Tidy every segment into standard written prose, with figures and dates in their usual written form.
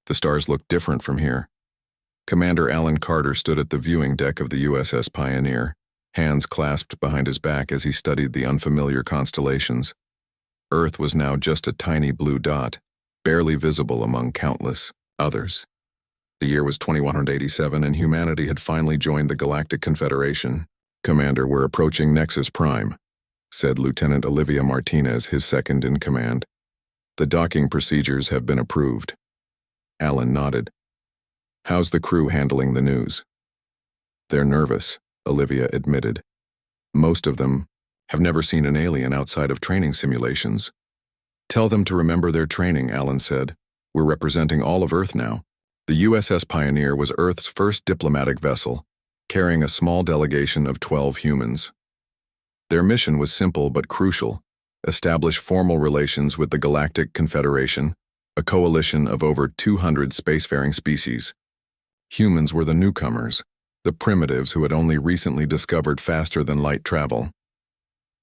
The stars looked different from here. Commander Alan Carter stood at the viewing deck of the USS Pioneer, hands clasped behind his back as he studied the unfamiliar constellations. Earth was now just a tiny blue dot, barely visible among countless others. The year was 2187 and humanity had finally joined the Galactic Confederation. "Commander, we're approaching Nexus Prime," said Lieutenant Olivia Martinez, his second in command. "The docking procedures have been approved." Alan nodded. "How's the crew handling the news?" "They're nervous," Olivia admitted. "Most of them have never seen an alien outside of training simulations." "Tell them to remember their training," Alan said. "We're representing all of Earth now." The USS Pioneer was Earth's first diplomatic vessel, carrying a small delegation of 12 humans. Their mission was simple but crucial: establish formal relations with the Galactic Confederation, a coalition of over 200 spacefaring species. Humans were the newcomers, the primitives who had only recently discovered faster-than-light travel.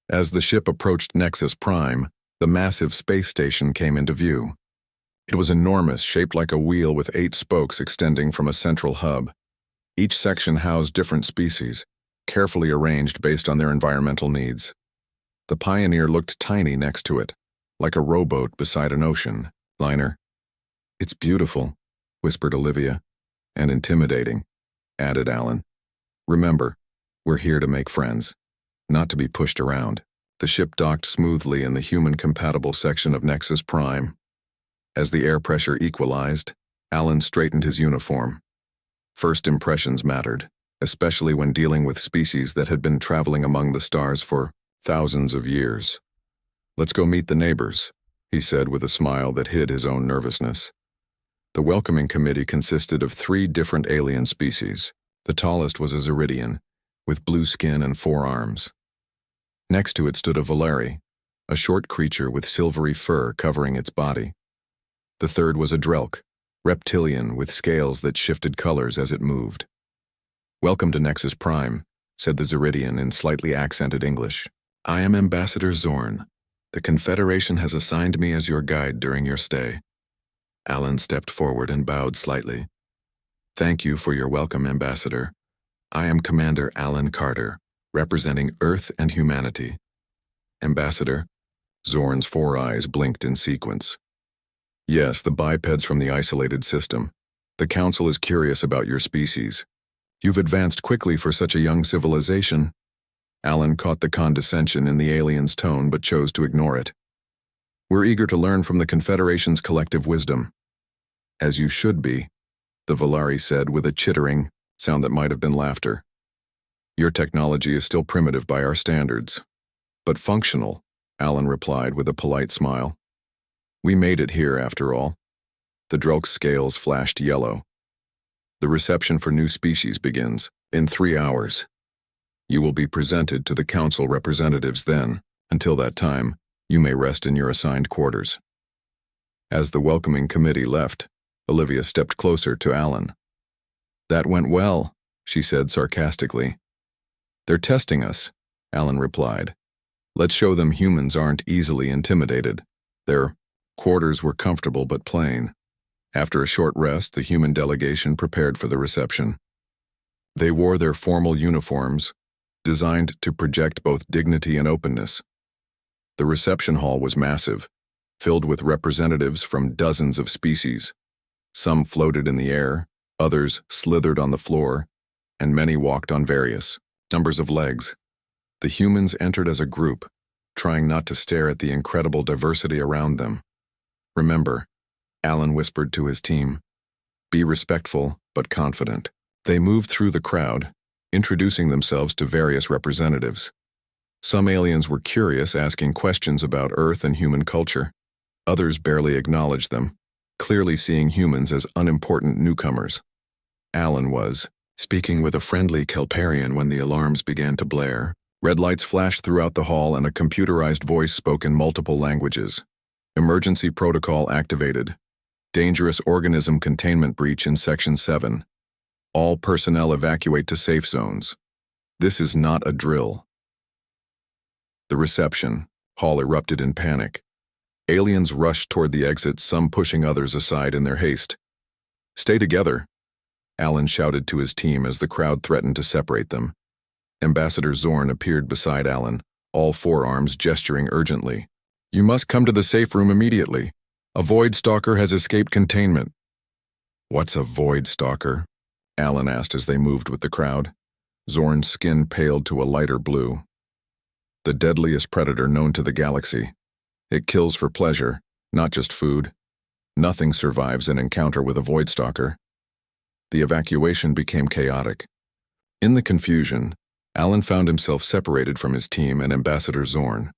As the ship approached Nexus Prime, the massive space station came into view. It was enormous, shaped like a wheel with 8 spokes extending from a central hub. Each section housed different species, carefully arranged based on their environmental needs. The Pioneer looked tiny next to it, like a rowboat beside an ocean liner. "It's beautiful," whispered Olivia. "And intimidating," added Alan. "Remember, we're here to make friends, not to be pushed around." The ship docked smoothly in the human-compatible section of Nexus Prime. As the air pressure equalized, Alan straightened his uniform. First impressions mattered, especially when dealing with species that had been traveling among the stars for thousands of years. "Let's go meet the neighbors," he said with a smile that hid his own nervousness. The welcoming committee consisted of 3 different alien species. The tallest was a Zeridian, with blue skin and 4 arms. Next to it stood a Volari, a short creature with silvery fur covering its body. The third was a Drelk, reptilian with scales that shifted colors as it moved. "Welcome to Nexus Prime," said the Zeridian in slightly accented English. "I am Ambassador Zorn. The Confederation has assigned me as your guide during your stay." Alan stepped forward and bowed slightly. "Thank you for your welcome, Ambassador. I am Commander Alan Carter, representing Earth and humanity." "Ambassador?" Zorn's 4 eyes blinked in sequence. "Yes, the bipeds from the isolated system. The Council is curious about your species. You've advanced quickly for such a young civilization." Alan caught the condescension in the alien's tone but chose to ignore it. "We're eager to learn from the Confederation's collective wisdom." "As you should be," the Volari said with a chittering sound that might have been laughter. "Your technology is still primitive by our standards, but functional," Alan replied with a polite smile. "We made it here, after all." The Drelk's scales flashed yellow. "The reception for new species begins in 3 hours. You will be presented to the Council representatives then. Until that time, you may rest in your assigned quarters." As the welcoming committee left, Olivia stepped closer to Alan. "That went well," she said sarcastically. "They're testing us," Alan replied. "Let's show them humans aren't easily intimidated." Their quarters were comfortable but plain. After a short rest, the human delegation prepared for the reception. They wore their formal uniforms, designed to project both dignity and openness. The reception hall was massive, filled with representatives from dozens of species. Some floated in the air, others slithered on the floor, and many walked on various numbers of legs. The humans entered as a group, trying not to stare at the incredible diversity around them. "Remember," Alan whispered to his team, "be respectful but confident." They moved through the crowd, introducing themselves to various representatives. Some aliens were curious, asking questions about Earth and human culture. Others barely acknowledged them, clearly seeing humans as unimportant newcomers. Alan was speaking with a friendly Kelparian when the alarms began to blare. Red lights flashed throughout the hall and a computerized voice spoke in multiple languages. "Emergency protocol activated. Dangerous organism containment breach in Section 7. All personnel evacuate to safe zones. This is not a drill." The reception hall erupted in panic. Aliens rushed toward the exits, some pushing others aside in their haste. Stay together, Alan shouted to his team as the crowd threatened to separate them. Ambassador Zorn appeared beside Alan, all four arms gesturing urgently. You must come to the safe room immediately. A Void Stalker has escaped containment. What's a Void Stalker? Alan asked as they moved with the crowd. Zorn's skin paled to a lighter blue. The deadliest predator known to the galaxy. It kills for pleasure, not just food. Nothing survives an encounter with a Void Stalker. The evacuation became chaotic. In the confusion, Alan found himself separated from his team and Ambassador Zorn.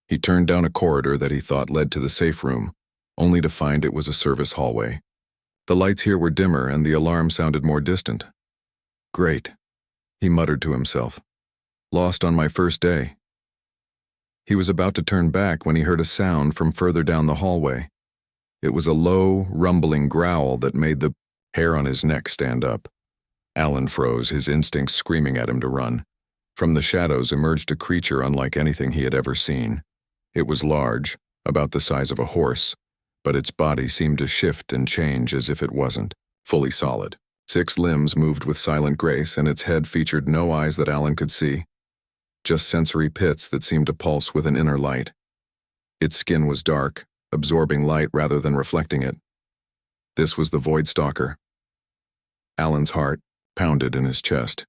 He turned down a corridor that he thought led to the safe room, only to find it was a service hallway. The lights here were dimmer and the alarm sounded more distant. Great, he muttered to himself. Lost on my first day. He was about to turn back when he heard a sound from further down the hallway. It was a low, rumbling growl that made the hair on his neck stand up. Alan froze, his instincts screaming at him to run. From the shadows emerged a creature unlike anything he had ever seen. It was large, about the size of a horse, but its body seemed to shift and change as if it wasn't, fully solid. 6 limbs moved with silent grace, and its head featured no eyes that Alan could see. Just sensory pits that seemed to pulse with an inner light. Its skin was dark, absorbing light rather than reflecting it. This was the Void Stalker. Alan's heart pounded in his chest.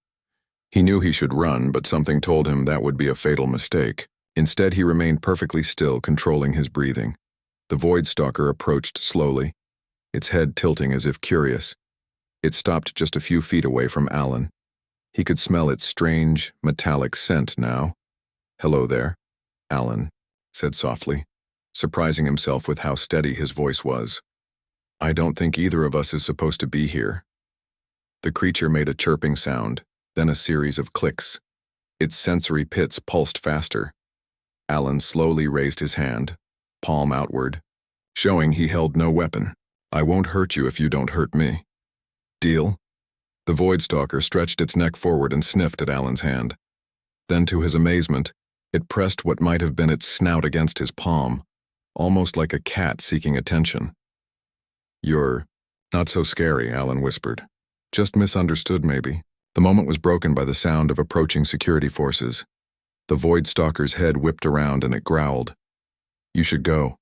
He knew he should run, but something told him that would be a fatal mistake. Instead, he remained perfectly still, controlling his breathing. The Void Stalker approached slowly, its head tilting as if curious. It stopped just a few feet away from Alan. He could smell its strange, metallic scent now. Hello there, Alan said softly, surprising himself with how steady his voice was. I don't think either of us is supposed to be here. The creature made a chirping sound, then a series of clicks. Its sensory pits pulsed faster. Alan slowly raised his hand, palm outward, showing he held no weapon. I won't hurt you if you don't hurt me. Deal? The Void Stalker stretched its neck forward and sniffed at Alan's hand. Then, to his amazement, it pressed what might have been its snout against his palm, almost like a cat seeking attention. You're not so scary, Alan whispered. Just misunderstood, maybe. The moment was broken by the sound of approaching security forces. The Void Stalker's head whipped around and it growled. You should go,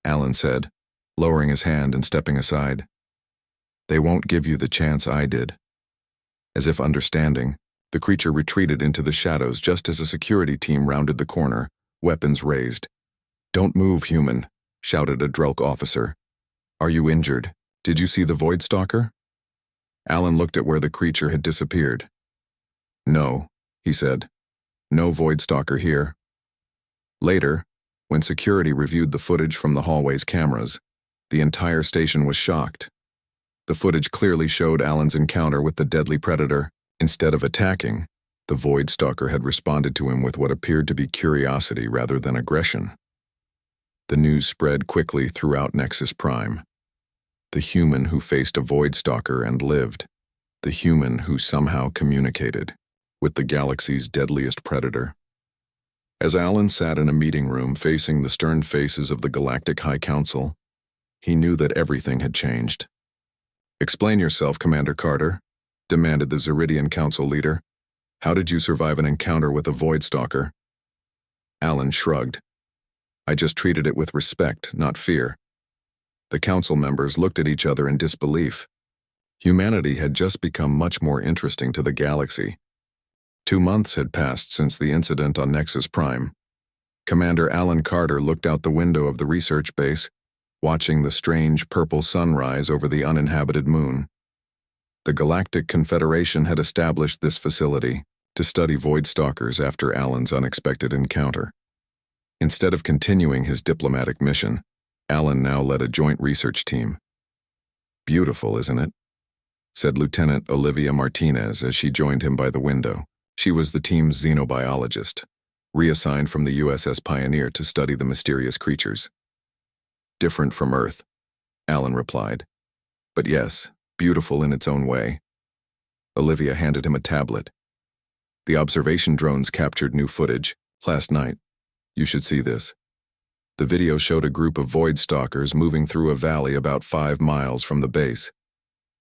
Alan said, lowering his hand and stepping aside. They won't give you the chance I did. As if understanding, the creature retreated into the shadows just as a security team rounded the corner, weapons raised. Don't move, human, shouted a Drelk officer. Are you injured? Did you see the Void Stalker? Alan looked at where the creature had disappeared. No, he said. No Void Stalker here. Later, when security reviewed the footage from the hallway's cameras, the entire station was shocked. The footage clearly showed Alan's encounter with the deadly predator. Instead of attacking, the Void Stalker had responded to him with what appeared to be curiosity rather than aggression. The news spread quickly throughout Nexus Prime. The human who faced a Void Stalker and lived. The human who somehow communicated with the galaxy's deadliest predator. As Alan sat in a meeting room facing the stern faces of the Galactic High Council, he knew that everything had changed. Explain yourself, Commander Carter, demanded the Zeridian Council leader. How did you survive an encounter with a Void Stalker? Alan shrugged. I just treated it with respect, not fear. The council members looked at each other in disbelief. Humanity had just become much more interesting to the galaxy. 2 months had passed since the incident on Nexus Prime. Commander Alan Carter looked out the window of the research base, watching the strange purple sunrise over the uninhabited moon. The Galactic Confederation had established this facility to study Void Stalkers after Alan's unexpected encounter. Instead of continuing his diplomatic mission, Alan now led a joint research team. Beautiful, isn't it? Said Lieutenant Olivia Martinez as she joined him by the window. She was the team's xenobiologist, reassigned from the USS Pioneer to study the mysterious creatures. Different from Earth, Alan replied. But yes, beautiful in its own way. Olivia handed him a tablet. The observation drones captured new footage last night. You should see this. The video showed a group of Void Stalkers moving through a valley about 5 miles from the base.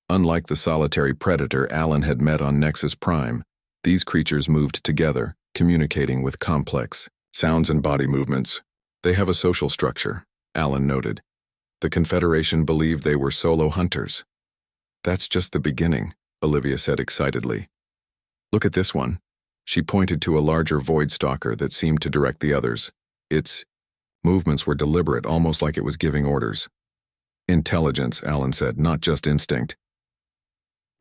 Unlike the solitary predator Alan had met on Nexus Prime, these creatures moved together, communicating with complex sounds and body movements. They have a social structure, Alan noted. The Confederation believed they were solo hunters. That's just the beginning, Olivia said excitedly. Look at this one. She pointed to a larger void stalker that seemed to direct the others. Its movements were deliberate, almost like it was giving orders. Intelligence, Alan said, not just instinct.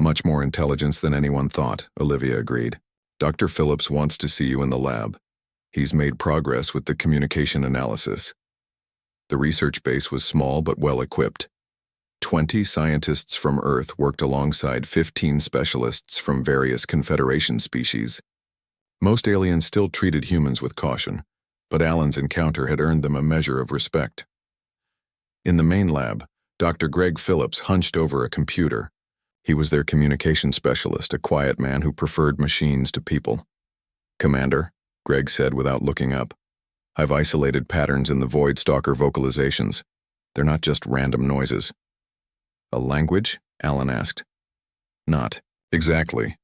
Much more intelligence than anyone thought, Olivia agreed. Dr. Phillips wants to see you in the lab. He's made progress with the communication analysis. The research base was small but well equipped. 20 scientists from Earth worked alongside 15 specialists from various Confederation species. Most aliens still treated humans with caution, but Alan's encounter had earned them a measure of respect. In the main lab, Dr. Greg Phillips hunched over a computer. He was their communication specialist, a quiet man who preferred machines to people. "Commander," Greg said without looking up, "I've isolated patterns in the Void Stalker vocalizations. They're not just random noises." "A language?" Alan asked. "Not exactly,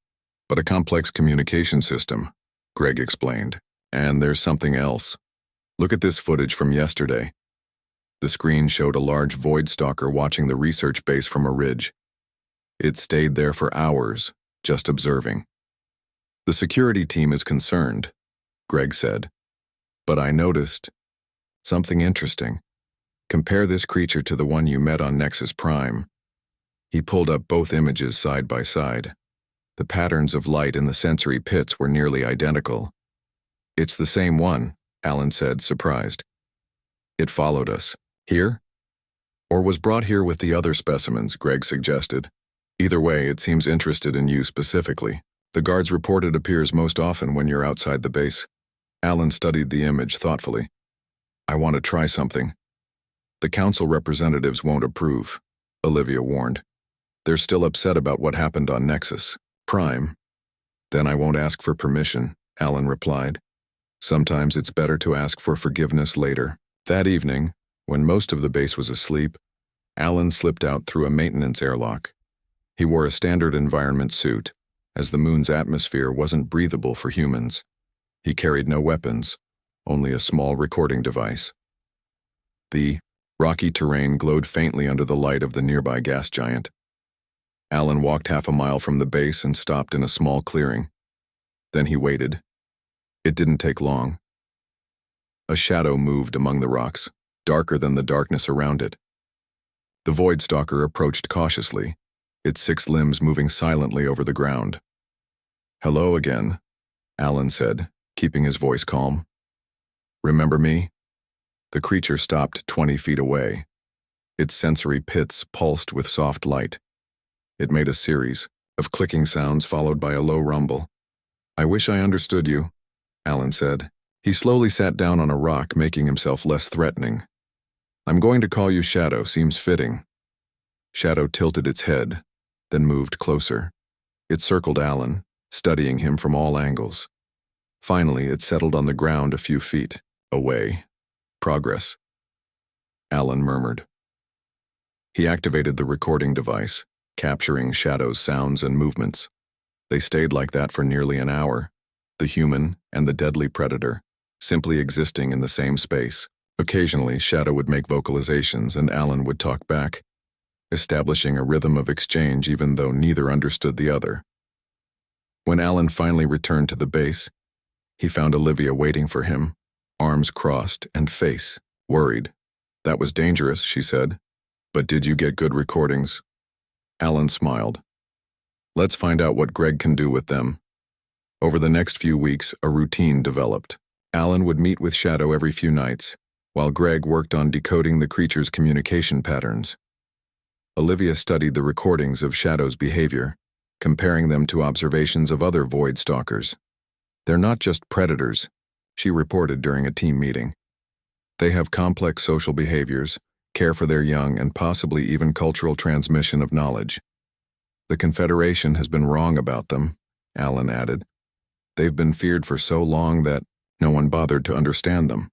but a complex communication system," Greg explained. "And there's something else. Look at this footage from yesterday." The screen showed a large Void Stalker watching the research base from a ridge. It stayed there for hours, just observing. "The security team is concerned," Greg said. "But I noticed something interesting. Compare this creature to the one you met on Nexus Prime." He pulled up both images side by side. The patterns of light in the sensory pits were nearly identical. "It's the same one," Alan said, surprised. "It followed us. Here? Or was brought here with the other specimens," Greg suggested. "Either way, it seems interested in you specifically. The guards report it appears most often when you're outside the base." Alan studied the image thoughtfully. "I want to try something." "The council representatives won't approve," Olivia warned. "They're still upset about what happened on Nexus Prime." "Then I won't ask for permission," Alan replied. "Sometimes it's better to ask for forgiveness later." That evening, when most of the base was asleep, Alan slipped out through a maintenance airlock. He wore a standard environment suit, as the moon's atmosphere wasn't breathable for humans. He carried no weapons, only a small recording device. The rocky terrain glowed faintly under the light of the nearby gas giant. Alan walked half a mile from the base and stopped in a small clearing. Then he waited. It didn't take long. A shadow moved among the rocks, darker than the darkness around it. The Void Stalker approached cautiously, its 6 limbs moving silently over the ground. "Hello again," Alan said, keeping his voice calm. "Remember me?" The creature stopped 20 feet away. Its sensory pits pulsed with soft light. It made a series of clicking sounds followed by a low rumble. "I wish I understood you," Alan said. He slowly sat down on a rock, making himself less threatening. "I'm going to call you Shadow, seems fitting." Shadow tilted its head, then moved closer. It circled Alan, studying him from all angles. Finally, it settled on the ground a few feet away. "Progress," Alan murmured. He activated the recording device, capturing Shadow's sounds and movements. They stayed like that for nearly an hour, the human and the deadly predator, simply existing in the same space. Occasionally, Shadow would make vocalizations and Alan would talk back, establishing a rhythm of exchange even though neither understood the other. When Alan finally returned to the base, he found Olivia waiting for him, arms crossed and face worried. "That was dangerous," she said. "But did you get good recordings?" Alan smiled. "Let's find out what Greg can do with them." Over the next few weeks, a routine developed. Alan would meet with Shadow every few nights, while Greg worked on decoding the creature's communication patterns. Olivia studied the recordings of Shadow's behavior, comparing them to observations of other Void Stalkers. "They're not just predators," she reported during a team meeting. "They have complex social behaviors, care for their young, and possibly even cultural transmission of knowledge. The Confederation has been wrong about them," Alan added. "They've been feared for so long that no one bothered to understand them.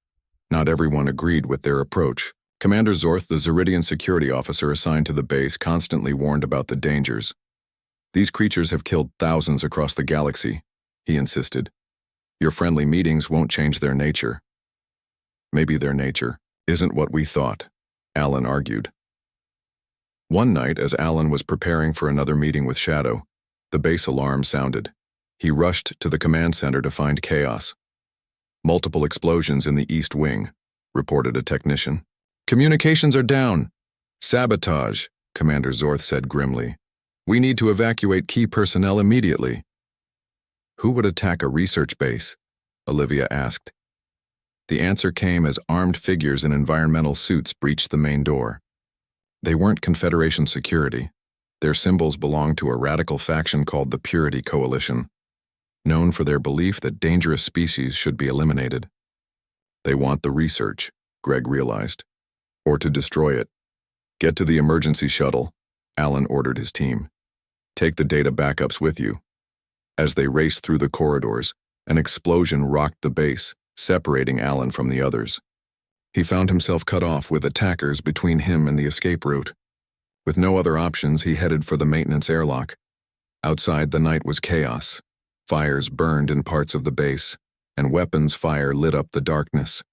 Not everyone agreed with their approach." Commander Zorth, the Zeridian security officer assigned to the base, constantly warned about the dangers. These creatures have killed thousands across the galaxy, he insisted. Your friendly meetings won't change their nature. Maybe their nature isn't what we thought, Alan argued. One night, as Alan was preparing for another meeting with Shadow, the base alarm sounded. He rushed to the command center to find chaos. Multiple explosions in the East Wing, reported a technician. Communications are down. Sabotage, Commander Zorth said grimly. We need to evacuate key personnel immediately. Who would attack a research base? Olivia asked. The answer came as armed figures in environmental suits breached the main door. They weren't Confederation security. Their symbols belonged to a radical faction called the Purity Coalition, known for their belief that dangerous species should be eliminated. They want the research, Greg realized, or to destroy it. Get to the emergency shuttle, Alan ordered his team. Take the data backups with you. As they raced through the corridors, an explosion rocked the base, separating Alan from the others. He found himself cut off with attackers between him and the escape route. With no other options, he headed for the maintenance airlock. Outside, the night was chaos. Fires burned in parts of the base, and weapons fire lit up the darkness.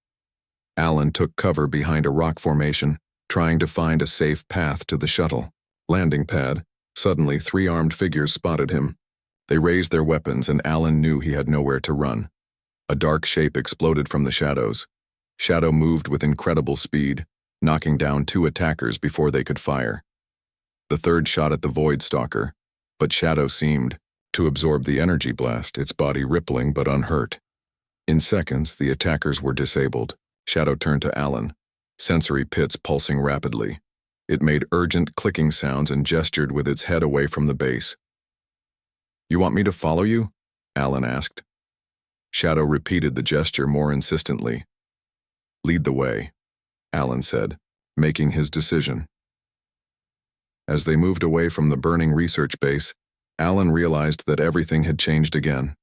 Alan took cover behind a rock formation, trying to find a safe path to the shuttle. Landing pad. Suddenly, 3 armed figures spotted him. They raised their weapons, and Alan knew he had nowhere to run. A dark shape exploded from the shadows. Shadow moved with incredible speed, knocking down 2 attackers before they could fire. The third shot at the Void Stalker, but Shadow seemed to absorb the energy blast, its body rippling but unhurt. In seconds, the attackers were disabled. Shadow turned to Alan, sensory pits pulsing rapidly. It made urgent clicking sounds and gestured with its head away from the base. You want me to follow you? Alan asked. Shadow repeated the gesture more insistently. Lead the way, Alan said, making his decision. As they moved away from the burning research base, Alan realized that everything had changed again.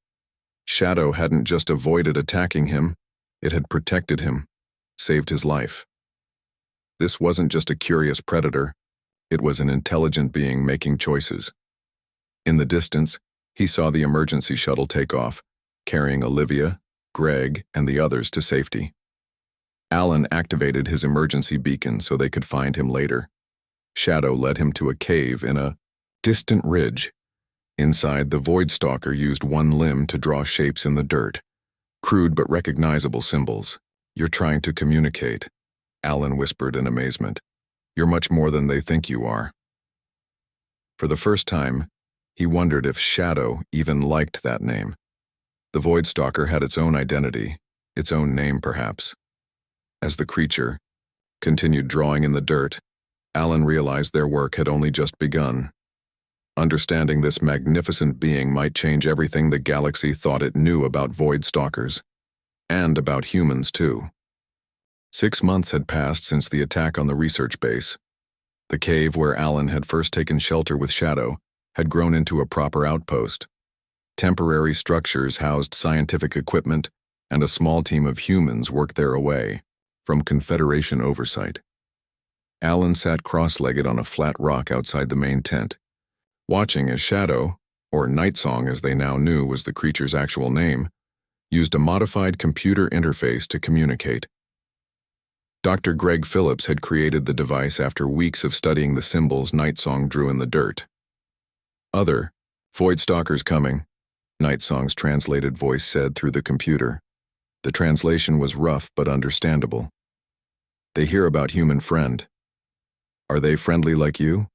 Shadow hadn't just avoided attacking him, it had protected him, saved his life. This wasn't just a curious predator, it was an intelligent being making choices. In the distance, he saw the emergency shuttle take off, carrying Olivia, Greg, and the others to safety. Alan activated his emergency beacon so they could find him later. Shadow led him to a cave in a distant ridge. Inside, the Void Stalker used one limb to draw shapes in the dirt. Crude but recognizable symbols. You're trying to communicate, Alan whispered in amazement. You're much more than they think you are. For the first time, he wondered if Shadow even liked that name. The Void Stalker had its own identity, its own name perhaps. As the creature continued drawing in the dirt, Alan realized their work had only just begun. Understanding this magnificent being might change everything the galaxy thought it knew about Void Stalkers, and about humans too. 6 months had passed since the attack on the research base. The cave where Alan had first taken shelter with Shadow had grown into a proper outpost. Temporary structures housed scientific equipment, and a small team of humans worked there away from Confederation oversight. Alan sat cross-legged on a flat rock outside the main tent, watching as Shadow, or Night Song as they now knew was the creature's actual name, used a modified computer interface to communicate. Dr. Greg Phillips had created the device after weeks of studying the symbols Night Song drew in the dirt. Other, Void Stalkers coming, Night Song's translated voice said through the computer. The translation was rough but understandable. They hear about human friend. Are they friendly like you?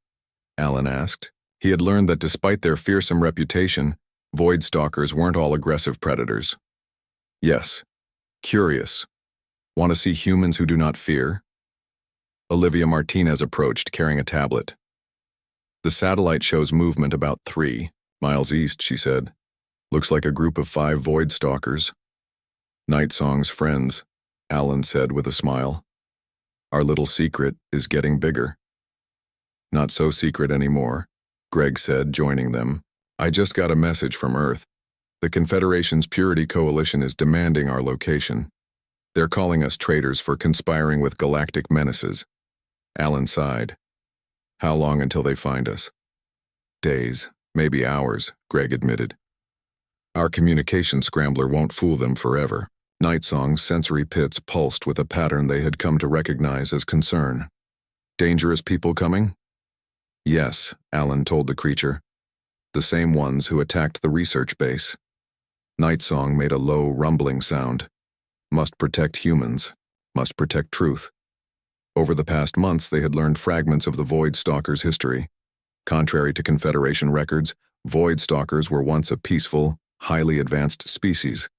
Alan asked. He had learned that despite their fearsome reputation, Void Stalkers weren't all aggressive predators. Yes. Curious. Want to see humans who do not fear? Olivia Martinez approached, carrying a tablet. The satellite shows movement about 3 miles east, she said. Looks like a group of 5 Void Stalkers. Night Song's friends, Alan said with a smile. Our little secret is getting bigger. Not so secret anymore, Greg said, joining them. I just got a message from Earth. The Confederation's Purity Coalition is demanding our location. They're calling us traitors for conspiring with galactic menaces. Alan sighed. How long until they find us? Days, maybe hours, Greg admitted. Our communication scrambler won't fool them forever. Nightsong's sensory pits pulsed with a pattern they had come to recognize as concern. Dangerous people coming? Yes, Alan told the creature. The same ones who attacked the research base. Nightsong made a low, rumbling sound. Must protect humans. Must protect truth. Over the past months, they had learned fragments of the Void Stalkers' history. Contrary to Confederation records, Void Stalkers were once a peaceful, highly advanced species.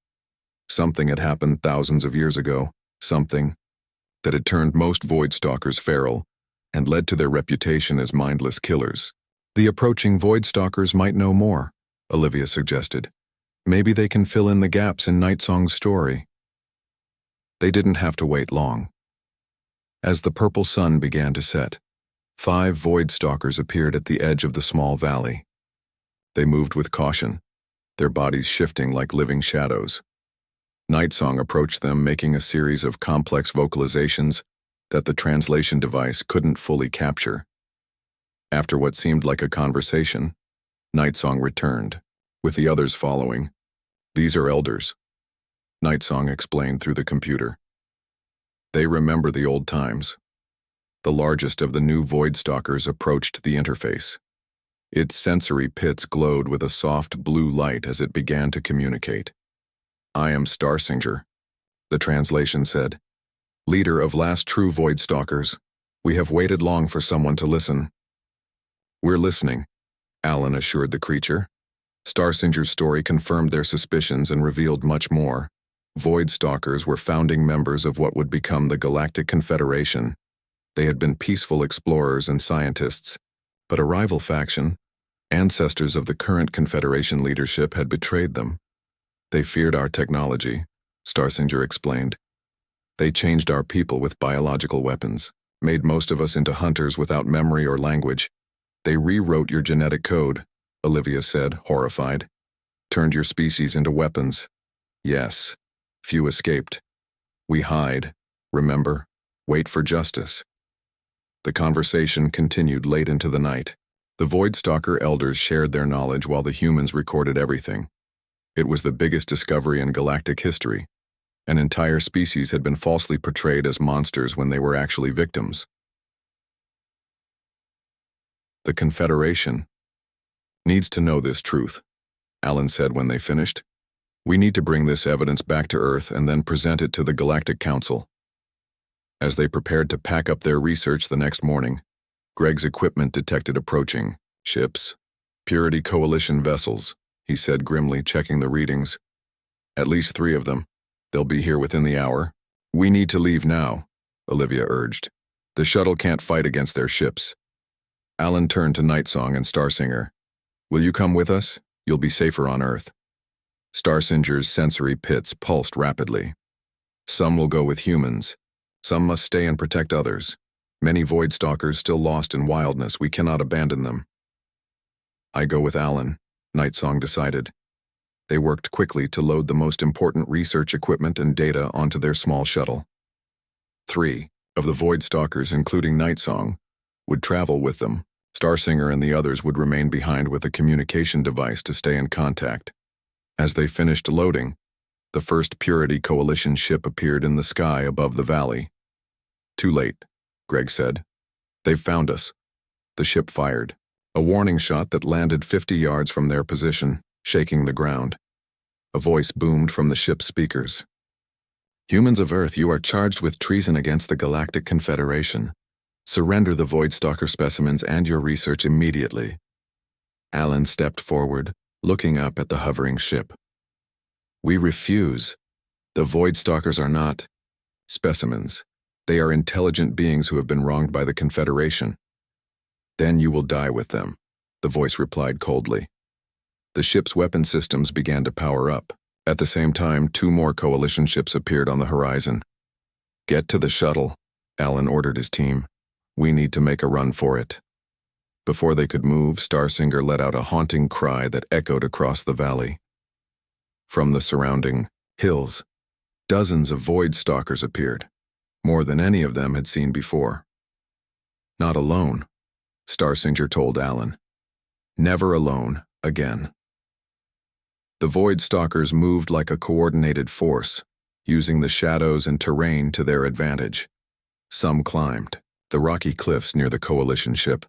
Something had happened thousands of years ago, something that had turned most Void Stalkers feral and led to their reputation as mindless killers. The approaching Void Stalkers might know more, Olivia suggested. Maybe they can fill in the gaps in Nightsong's story. They didn't have to wait long. As the purple sun began to set, 5 Void Stalkers appeared at the edge of the small valley. They moved with caution, their bodies shifting like living shadows. Nightsong approached them, making a series of complex vocalizations that the translation device couldn't fully capture. After what seemed like a conversation, Nightsong returned, with the others following. These are elders, Nightsong explained through the computer. They remember the old times. The largest of the new Void Stalkers approached the interface. Its sensory pits glowed with a soft blue light as it began to communicate. I am Starsinger, the translation said. Leader of last true Void Stalkers, we have waited long for someone to listen. We're listening, Alan assured the creature. Starsinger's story confirmed their suspicions and revealed much more. Void Stalkers were founding members of what would become the Galactic Confederation. They had been peaceful explorers and scientists, but a rival faction, ancestors of the current Confederation leadership, had betrayed them. They feared our technology, Starsinger explained. They changed our people with biological weapons, made most of us into hunters without memory or language. They rewrote your genetic code, Olivia said, horrified. Turned your species into weapons. Yes, few escaped. We hide, remember, wait for justice. The conversation continued late into the night. The Void Stalker elders shared their knowledge while the humans recorded everything. It was the biggest discovery in galactic history. An entire species had been falsely portrayed as monsters when they were actually victims. The Confederation needs to know this truth, Alan said when they finished. We need to bring this evidence back to Earth and then present it to the Galactic Council. As they prepared to pack up their research the next morning, Greg's equipment detected approaching ships, Purity Coalition vessels, he said grimly, checking the readings. At least 3 of them. They'll be here within the hour. We need to leave now, Olivia urged. The shuttle can't fight against their ships. Alan turned to Nightsong and Starsinger. Will you come with us? You'll be safer on Earth. Starsinger's sensory pits pulsed rapidly. Some will go with humans. Some must stay and protect others. Many Void Stalkers still lost in wildness. We cannot abandon them. I go with Alan, Nightsong decided. They worked quickly to load the most important research equipment and data onto their small shuttle. 3 of the Void Stalkers, including Nightsong, would travel with them. Starsinger and the others would remain behind with a communication device to stay in contact. As they finished loading, the first Purity Coalition ship appeared in the sky above the valley. Too late, Greg said. They've found us. The ship fired, a warning shot that landed 50 yards from their position, shaking the ground. A voice boomed from the ship's speakers. Humans of Earth, you are charged with treason against the Galactic Confederation. Surrender the Void Stalker specimens and your research immediately. Alan stepped forward, looking up at the hovering ship. We refuse. The Void Stalkers are not specimens. They are intelligent beings who have been wronged by the Confederation. Then you will die with them, the voice replied coldly. The ship's weapon systems began to power up. At the same time, 2 more coalition ships appeared on the horizon. Get to the shuttle, Alan ordered his team. We need to make a run for it. Before they could move, Starsinger let out a haunting cry that echoed across the valley. From the surrounding hills, Dozens of Void Stalkers appeared, more than any of them had seen before. "Not alone," Starsinger told Alan. "Never alone again." The Void Stalkers moved like a coordinated force, using the shadows and terrain to their advantage. Some climbed the rocky cliffs near the Coalition ship,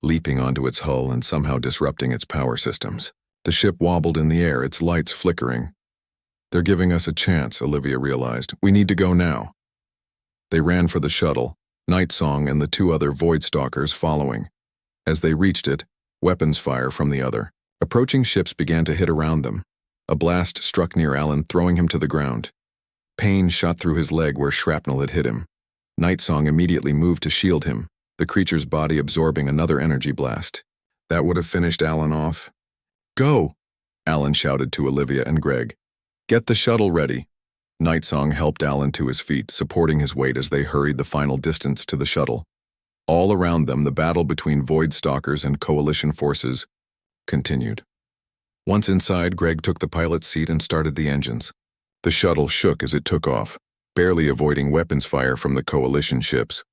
leaping onto its hull and somehow disrupting its power systems. The ship wobbled in the air, its lights flickering. "They're giving us a chance," Olivia realized. "We need to go now." They ran for the shuttle, Nightsong and the two other Void Stalkers following. As they reached it, weapons fire from the other approaching ships began to hit around them. A blast struck near Alan, throwing him to the ground. Pain shot through his leg where shrapnel had hit him. Nightsong immediately moved to shield him, the creature's body absorbing another energy blast. That would have finished Alan off. "Go!" Alan shouted to Olivia and Greg. "Get the shuttle ready." Nightsong helped Alan to his feet, supporting his weight as they hurried the final distance to the shuttle. All around them, the battle between Void Stalkers and Coalition forces continued. Once inside, Greg took the pilot's seat and started the engines. The shuttle shook as it took off, barely avoiding weapons fire from the Coalition ships.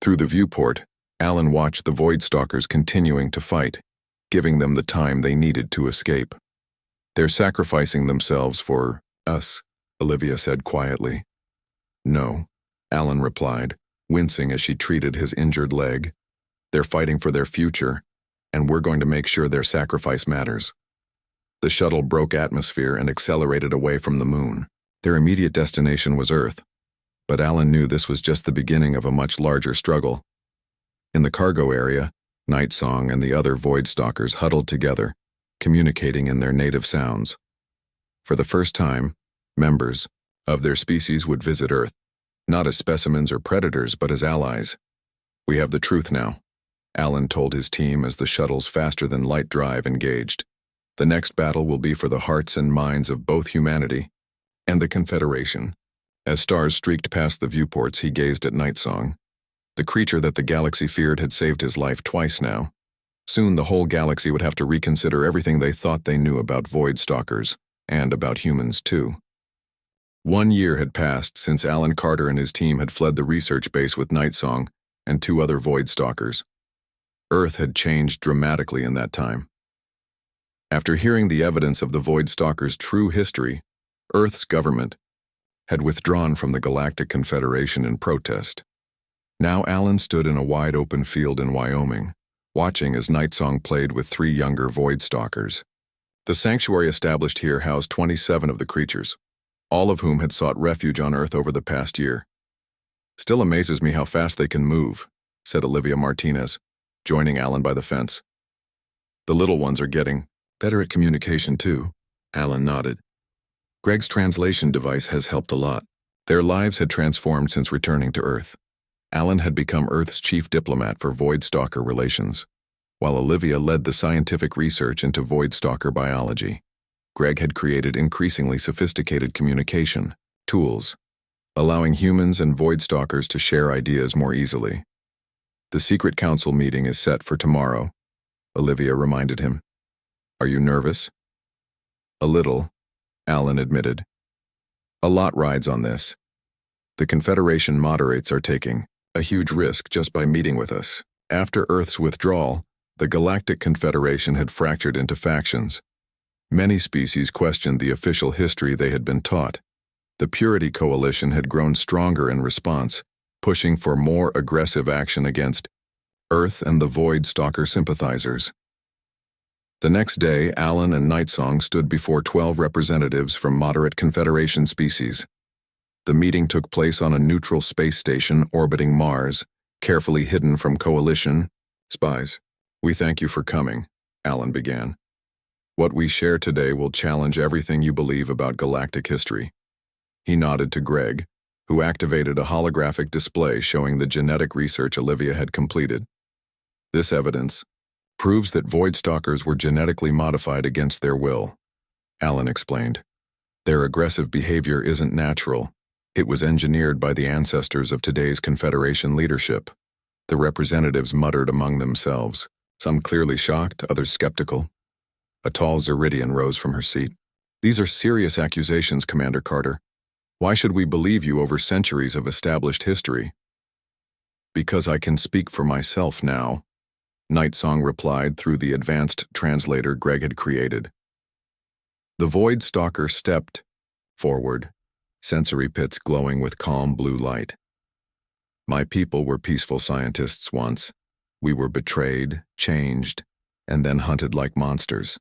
Through the viewport, Alan watched the Void Stalkers continuing to fight, giving them the time they needed to escape. "They're sacrificing themselves for us," Olivia said quietly. "No," Alan replied, wincing as she treated his injured leg. "They're fighting for their future, and we're going to make sure their sacrifice matters." The shuttle broke atmosphere and accelerated away from the moon. Their immediate destination was Earth, but Alan knew this was just the beginning of a much larger struggle. In the cargo area, Nightsong and the other Void Stalkers huddled together, communicating in their native sounds. For the first time, members of their species would visit Earth, not as specimens or predators, but as allies. "We have the truth now," Alan told his team as the shuttle's faster-than-light drive engaged. "The next battle will be for the hearts and minds of both humanity and the Confederation." As stars streaked past the viewports, he gazed at Nightsong. The creature that the galaxy feared had saved his life twice now. Soon the whole galaxy would have to reconsider everything they thought they knew about Void Stalkers, and about humans too. 1 year had passed since Alan Carter and his team had fled the research base with Nightsong and 2 other Void Stalkers. Earth had changed dramatically in that time. After hearing the evidence of the Void Stalkers' true history, Earth's government had withdrawn from the Galactic Confederation in protest. Now Alan stood in a wide-open field in Wyoming, watching as Nightsong played with 3 younger Void Stalkers. The sanctuary established here housed 27 of the creatures, all of whom had sought refuge on Earth over the past year. "Still amazes me how fast they can move," said Olivia Martinez, joining Alan by the fence. "The little ones are getting better at communication too," Alan nodded. "Greg's translation device has helped a lot." Their lives had transformed since returning to Earth. Alan had become Earth's chief diplomat for Void Stalker relations, while Olivia led the scientific research into Void Stalker biology. Greg had created increasingly sophisticated communication tools, allowing humans and Void Stalkers to share ideas more easily. "The Secret Council meeting is set for tomorrow," Olivia reminded him. "Are you nervous?" "A little," Alan admitted. "A lot rides on this. The Confederation moderates are taking a huge risk just by meeting with us." After Earth's withdrawal, the Galactic Confederation had fractured into factions. Many species questioned the official history they had been taught. The Purity Coalition had grown stronger in response, pushing for more aggressive action against Earth and the Void Stalker sympathizers. The next day, Alan and Nightsong stood before 12 representatives from moderate Confederation species. The meeting took place on a neutral space station orbiting Mars, carefully hidden from Coalition spies. "We thank you for coming," Alan began. "What we share today will challenge everything you believe about galactic history." He nodded to Greg, who activated a holographic display showing the genetic research Olivia had completed. "This evidence proves that Void Stalkers were genetically modified against their will," Alan explained. "Their aggressive behavior isn't natural. It was engineered by the ancestors of today's Confederation leadership." The representatives muttered among themselves, some clearly shocked, others skeptical. A tall Zeridian rose from her seat. "These are serious accusations, Commander Carter. Why should we believe you over centuries of established history? Because I can speak for myself now, Nightsong replied through the advanced translator Greg had created. The Void Stalker stepped forward, sensory pits glowing with calm blue light. My people were peaceful scientists once. We were betrayed, changed, and then hunted like monsters.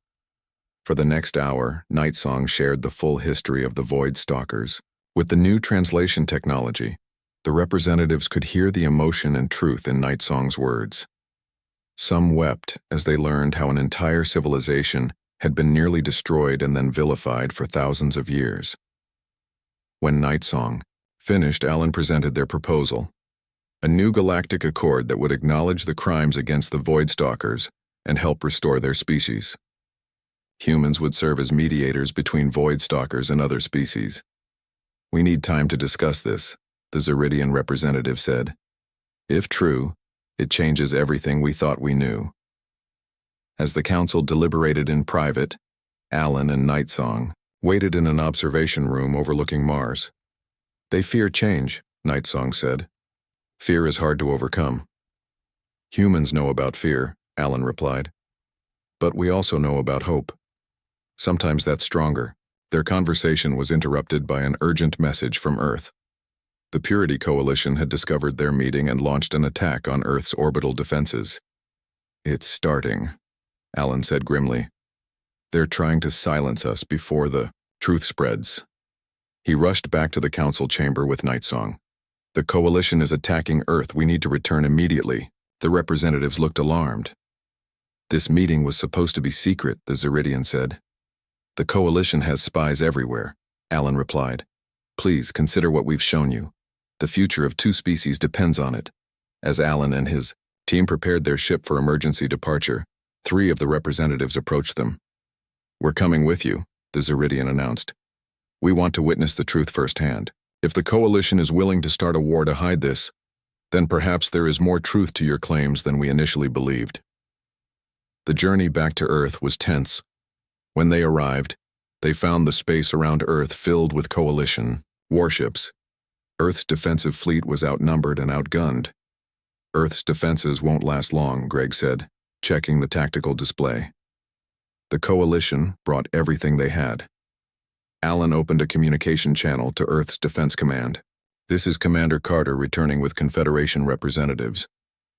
For the next hour, Nightsong shared the full history of the Void Stalkers. With the new translation technology, the representatives could hear the emotion and truth in Nightsong's words. Some wept as they learned how an entire civilization had been nearly destroyed and then vilified for thousands of years. When Nightsong finished, Alan presented their proposal, a new galactic accord that would acknowledge the crimes against the Void Stalkers and help restore their species. Humans would serve as mediators between Void Stalkers and other species. We need time to discuss this, the Zeridian representative said. If true, it changes everything we thought we knew. As the council deliberated in private, Alan and Nightsong waited in an observation room overlooking Mars. They fear change, Nightsong said. Fear is hard to overcome. Humans know about fear, Alan replied. But we also know about hope. Sometimes that's stronger. Their conversation was interrupted by an urgent message from Earth. The Purity Coalition had discovered their meeting and launched an attack on Earth's orbital defenses. It's starting, Alan said grimly. They're trying to silence us before the truth spreads. He rushed back to the council chamber with Nightsong. The Coalition is attacking Earth. We need to return immediately. The representatives looked alarmed. This meeting was supposed to be secret, the Zeridian said. The Coalition has spies everywhere, Alan replied. Please consider what we've shown you. The future of two species depends on it. As Alan and his team prepared their ship for emergency departure, 3 of the representatives approached them. We're coming with you, the Zeridian announced. We want to witness the truth firsthand. If the Coalition is willing to start a war to hide this, then perhaps there is more truth to your claims than we initially believed. The journey back to Earth was tense. When they arrived, they found the space around Earth filled with Coalition warships. Earth's defensive fleet was outnumbered and outgunned. Earth's defenses won't last long, Greg said, checking the tactical display. The Coalition brought everything they had. Alan opened a communication channel to Earth's Defense Command. This is Commander Carter returning with Confederation representatives.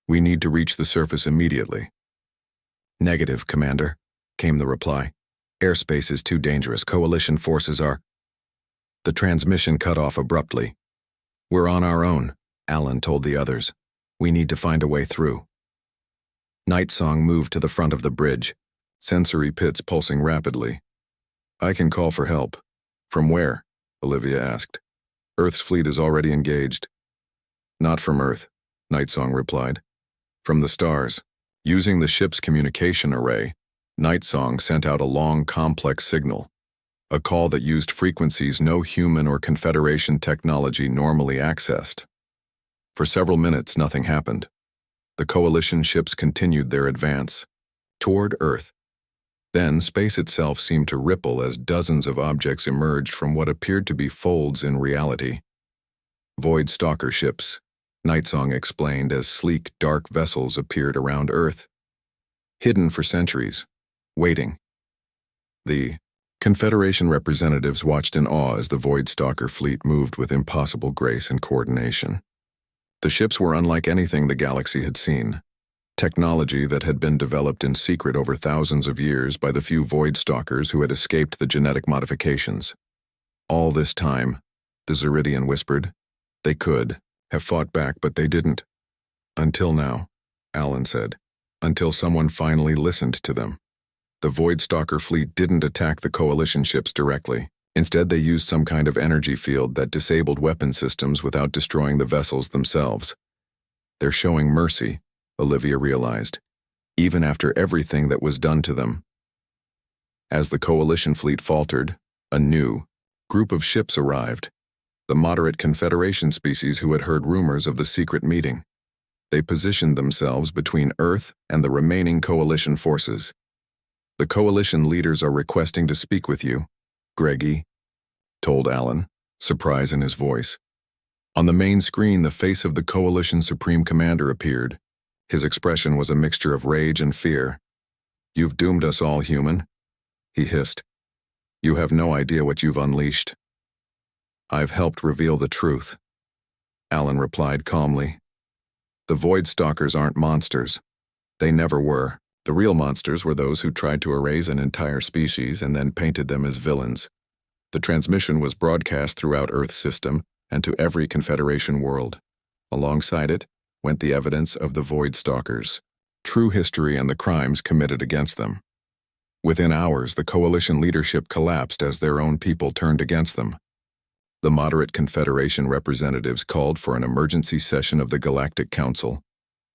We need to reach the surface immediately. Negative, Commander, came the reply. Airspace is too dangerous. Coalition forces are... The transmission cut off abruptly. We're on our own, Alan told the others. We need to find a way through. Nightsong moved to the front of the bridge, sensory pits pulsing rapidly. I can call for help. From where? Olivia asked. Earth's fleet is already engaged. Not from Earth, Nightsong replied. From the stars. Using the ship's communication array, Nightsong sent out a long, complex signal, a call that used frequencies no human or Confederation technology normally accessed. For several minutes, nothing happened. The Coalition ships continued their advance toward Earth. Then, space itself seemed to ripple as dozens of objects emerged from what appeared to be folds in reality. Void Stalker ships, Nightsong explained as sleek, dark vessels appeared around Earth. Hidden for centuries, waiting. The Confederation representatives watched in awe as the Void Stalker fleet moved with impossible grace and coordination. The ships were unlike anything the galaxy had seen. Technology that had been developed in secret over thousands of years by the few Void Stalkers who had escaped the genetic modifications. All this time, the Zeridian whispered, they could have fought back, but they didn't. Until now, Alan said, until someone finally listened to them. The Void Stalker fleet didn't attack the Coalition ships directly. Instead, they used some kind of energy field that disabled weapon systems without destroying the vessels themselves. They're showing mercy, Olivia realized, even after everything that was done to them. As the Coalition fleet faltered, a new group of ships arrived, the moderate Confederation species who had heard rumors of the secret meeting. They positioned themselves between Earth and the remaining Coalition forces. The Coalition leaders are requesting to speak with you, Greggy told Alan. surprise in his voice. On the main screen, the face of the Coalition Supreme Commander appeared. His expression was a mixture of rage and fear. "You've doomed us all, human," he hissed. "You have no idea what you've unleashed." "I've helped reveal the truth," Alan replied calmly. "The Void Stalkers aren't monsters. They never were. The real monsters were those who tried to erase an entire species and then painted them as villains. The transmission was broadcast throughout Earth's system and to every Confederation world. Alongside it went the evidence of the Void Stalkers, true history and the crimes committed against them. Within hours, the Coalition leadership collapsed as their own people turned against them. The moderate Confederation representatives called for an emergency session of the Galactic Council.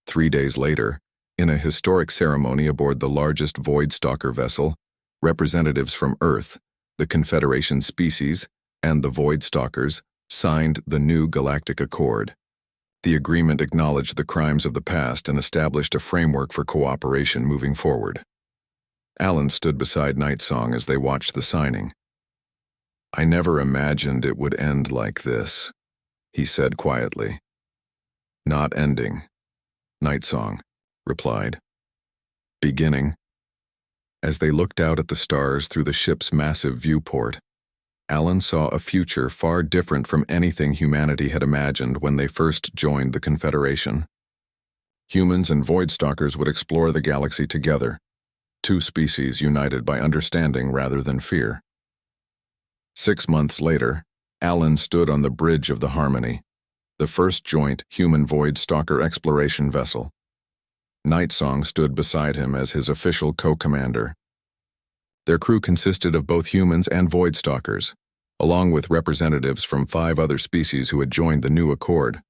3 days later, in a historic ceremony aboard the largest Void Stalker vessel, representatives from Earth, the Confederation species, and the Void Stalkers signed the new Galactic Accord. The agreement acknowledged the crimes of the past and established a framework for cooperation moving forward. Alan stood beside Nightsong as they watched the signing. "I never imagined it would end like this," he said quietly. "Not ending," Nightsong replied. "Beginning." As they looked out at the stars through the ship's massive viewport, Alan saw a future far different from anything humanity had imagined when they first joined the Confederation. Humans and Void Stalkers would explore the galaxy together, two species united by understanding rather than fear. 6 months later, Alan stood on the bridge of the Harmony, the first joint human Void Stalker exploration vessel. Nightsong stood beside him as his official co-commander. Their crew consisted of both humans and Void Stalkers, along with representatives from 5 other species who had joined the new accord.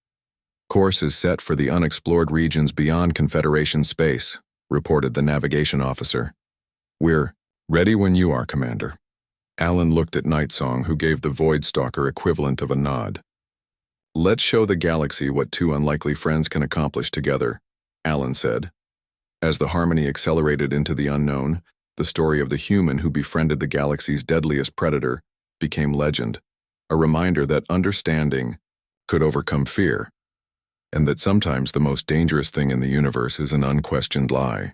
"Course is set for the unexplored regions beyond Confederation space," reported the navigation officer. "We're ready when you are, Commander." Alan looked at Nightsong, who gave the Void Stalker equivalent of a nod. "Let's show the galaxy what 2 unlikely friends can accomplish together," Alan said. As the Harmony accelerated into the unknown, the story of the human who befriended the galaxy's deadliest predator became legend, a reminder that understanding could overcome fear, and that sometimes the most dangerous thing in the universe is an unquestioned lie.